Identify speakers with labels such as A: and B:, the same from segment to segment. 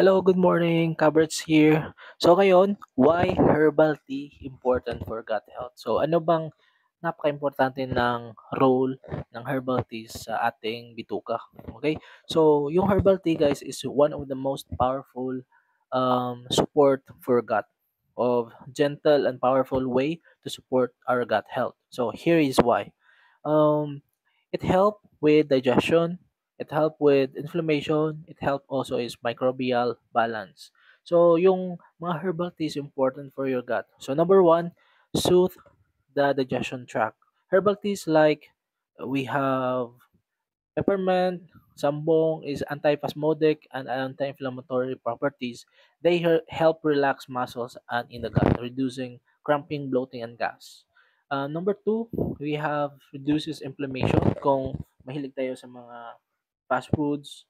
A: Hello, good morning. Kaberts here. So ngayon, why herbal tea important for gut health? So ano bang napaka-importante ng role ng herbal tea sa ating bituka? Okay? So yung herbal tea guys is one of the most powerful support for gut of gentle and powerful way to support our gut health. So here is why. Um, it help with digestion, it help with inflammation, it help also is microbial balance. So yung mga herbal tea is important for your gut. So number one, soothe the digestion tract. Herbal teas like we have peppermint, sambong is antispasmodic and anti-inflammatory properties. They help relax muscles and in the gut, reducing cramping, bloating, and gas. Number two, we have reduces inflammation. Kung mahilig tayo sa mga fast foods,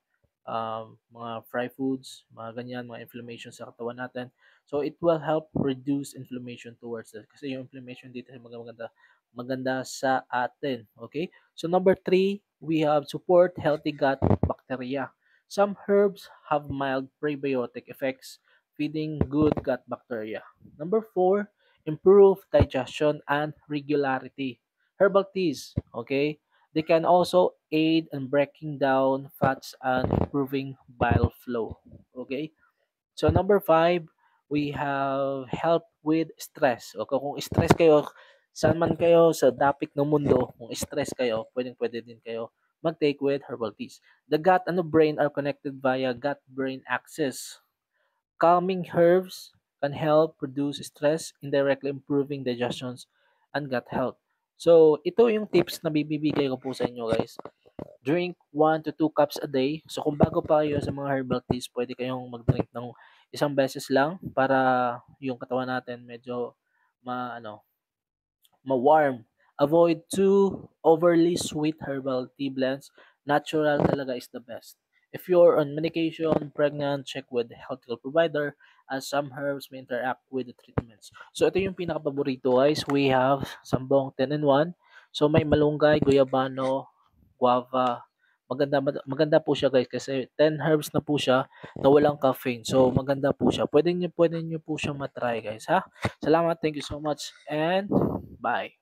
A: mga fry foods, mga ganyan, mga inflammation sa katawan natin. So it will help reduce inflammation towards that. Kasi yung inflammation dito ay maganda sa atin. Okay? So number three, we have support healthy gut bacteria. Some herbs have mild prebiotic effects, feeding good gut bacteria. Number four, improve digestion and regularity. Herbal teas, okay? They can also aid in breaking down fats and improving bile flow. Okay? So number five, we have help with stress. Okay, kung stress kayo, saan man kayo sa dapit ng mundo, kung stress kayo, pwedeng-pwede din kayo mag-take with herbal teas. The gut and the brain are connected via gut-brain axis. Calming herbs can help reduce stress, indirectly improving digestions and gut health. So, ito yung tips na bibigay ko po sa inyo guys. Drink 1 to 2 cups a day. So kung bago pa kayo sa mga herbal teas, pwede kayong mag-drink ng isang beses lang para yung katawan natin medyo ma-warm. Avoid too overly sweet herbal tea blends. Natural talaga is the best. If you're on medication, pregnant, check with the healthcare provider as some herbs may interact with the treatments. So ito yung pinaka-paborito guys. We have Sambong 10 in 1. So may malunggay, guyabano, guava. Maganda po siya guys kasi 10 herbs na po siya na walang caffeine. So maganda po siya. Pwede niyo po siyang matry guys ha. Salamat, thank you so much and bye.